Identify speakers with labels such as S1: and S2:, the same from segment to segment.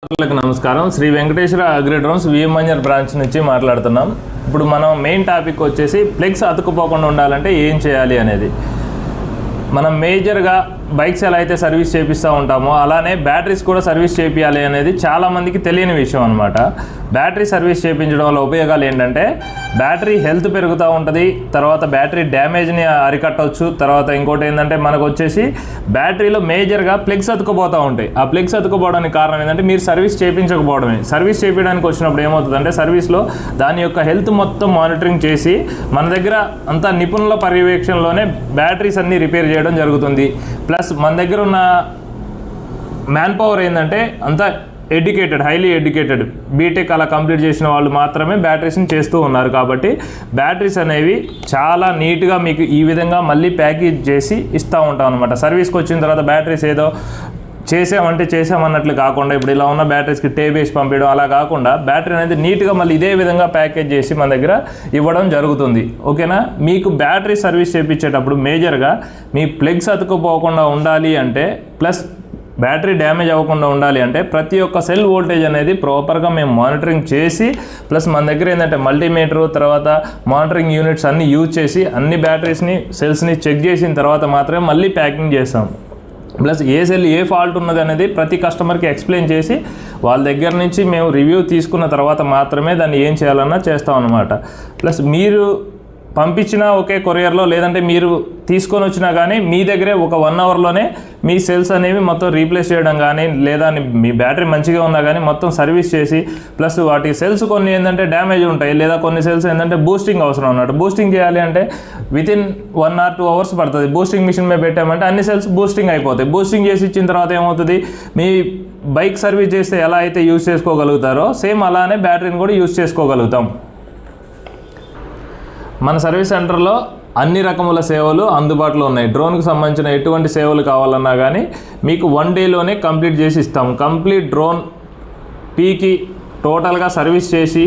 S1: నమస్కారం. Shri Venkateshwara agri drones VMR branch నుంచి మాట్లాడుతున్నాం. ఇప్పుడు మనం మెయిన్ టాపిక్ వచ్చేసి ఫ్లెక్స్ అతుక్కుపోకుండా ఉండాలంటే ఏం చేయాలి అనేది. మనం మేజర్గా బైక్స్ ఎలా అయితే సర్వీస్ చేపిస్తూ ఉంటామో అలానే బ్యాటరీస్ కూడా సర్వీస్ చేపియాలి అనేది చాలామందికి తెలియని విషయం అనమాట. బ్యాటరీ సర్వీస్ చేయించడం వల్ల ఉపయోగాలు ఏంటంటే బ్యాటరీ హెల్త్ పెరుగుతూ ఉంటుంది, తర్వాత బ్యాటరీ డ్యామేజ్ని అరికట్టవచ్చు. తర్వాత ఇంకోటి ఏంటంటే మనకు వచ్చేసి బ్యాటరీలో మేజర్గా ప్లగ్స్ అతుక్కుపోతూ ఉంటాయి. ఆ ప్లగ్స్ అతుక్కుపోవడానికి కారణం ఏంటంటే మీరు సర్వీస్ చేయించకపోవడమే. సర్వీస్ చేయించడానికి వచ్చినప్పుడు ఏమవుతుందంటే సర్వీస్లో దాని యొక్క హెల్త్ మొత్తం మానిటరింగ్ చేసి మన దగ్గర అంతా నిపుణుల పర్యవేక్షణలోనే బ్యాటరీస్ అన్నీ రిపేర్ చేయడం జరుగుతుంది. ప్లస్ మన దగ్గర ఉన్న మ్యాన్ పవర్ ఏంటంటే అంతా ఎడ్యుకేటెడ్, హైలీ ఎడ్యుకేటెడ్, బీటెక్ అలా కంప్లీట్ చేసిన వాళ్ళు మాత్రమే బ్యాటరీస్ని చేస్తూ ఉన్నారు. కాబట్టి బ్యాటరీస్ అనేవి చాలా నీట్గా మీకు ఈ విధంగా మళ్ళీ ప్యాకేజ్ చేసి ఇస్తూ ఉంటాం అనమాట. సర్వీస్కి వచ్చిన తర్వాత బ్యాటరీస్ ఏదో చేసామన్నట్లు కాకుండా ఇప్పుడు ఇలా ఉన్న బ్యాటరీస్కి టేప్ వేసి పంపించడం అలా కాకుండా బ్యాటరీ అనేది నీట్గా మళ్ళీ ఇదే విధంగా ప్యాకేజ్ చేసి మన దగ్గర ఇవ్వడం జరుగుతుంది. ఓకేనా. మీకు బ్యాటరీ సర్వీస్ చేయించేటప్పుడు మేజర్గా మీ ప్లగ్స్ అతుక్కుపోకుండా ఉండాలి అంటే, ప్లస్ బ్యాటరీ డ్యామేజ్ అవ్వకుండా ఉండాలి అంటే ప్రతి ఒక్క సెల్ వోల్టేజ్ అనేది ప్రాపర్గా మేము మానిటరింగ్ చేసి, ప్లస్ మన దగ్గర ఏంటంటే మల్టీమీటరు, తర్వాత మానిటరింగ్ యూనిట్స్ అన్నీ యూజ్ చేసి అన్ని బ్యాటరీస్ని సెల్స్ని చెక్ చేసిన తర్వాత మాత్రమే మళ్ళీ ప్యాకింగ్ చేస్తాం. ప్లస్ ఏ సెల్ ఏ ఫాల్ట్ ఉన్నది అనేది ప్రతి కస్టమర్కి ఎక్స్ప్లెయిన్ చేసి వాళ్ళ దగ్గర నుంచి మేము రివ్యూ తీసుకున్న తర్వాత మాత్రమే దాన్ని ఏం చేయాలన్నా చేస్తాం అన్నమాట. ప్లస్ మీరు పంపించినా ఒకే కొరియర్లో, లేదంటే మీరు తీసుకొని వచ్చినా కానీ మీ దగ్గరే ఒక 1 అవర్లోనే మీ సెల్స్ అనేవి మొత్తం రీప్లేస్ చేయడం కానీ, లేదా మీ బ్యాటరీ మంచిగా ఉన్నా కానీ మొత్తం సర్వీస్ చేసి, ప్లస్ వాటి సెల్స్ కొన్ని ఏంటంటే డ్యామేజ్ ఉంటాయి, లేదా కొన్ని సెల్స్ ఏంటంటే బూస్టింగ్ అవసరం అన్నట్టు. బూస్టింగ్ చేయాలి అంటే వితిన్ 1 or 2 hours పడుతుంది. బూస్టింగ్ మిషన్ మీద పెట్టామంటే అన్ని సెల్స్ బూస్టింగ్ అయిపోతాయి. బూస్టింగ్ చేసి ఇచ్చిన తర్వాత ఏమవుతుంది, మీ బైక్ సర్వీస్ చేస్తే ఎలా అయితే యూజ్ చేసుకోగలుగుతారో సేమ్ అలానే బ్యాటరీని కూడా యూజ్ చేసుకోగలుగుతాం. మన సర్వీస్ సెంటర్లో అన్ని రకముల సేవలు అందుబాటులో ఉన్నాయి. డ్రోన్కి సంబంధించిన ఎటువంటి సేవలు కావాలన్నా కానీ మీకు 1 dayలోనే కంప్లీట్ చేసి ఇస్తాం. కంప్లీట్ డ్రోన్ పీకి టోటల్గా సర్వీస్ చేసి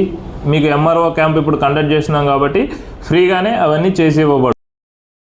S1: మీకు ఎంఆర్ఓ క్యాంప్ ఇప్పుడు కండక్ట్ చేస్తున్నాం కాబట్టి ఫ్రీగానే అవన్నీ చేసి ఇవ్వబడు.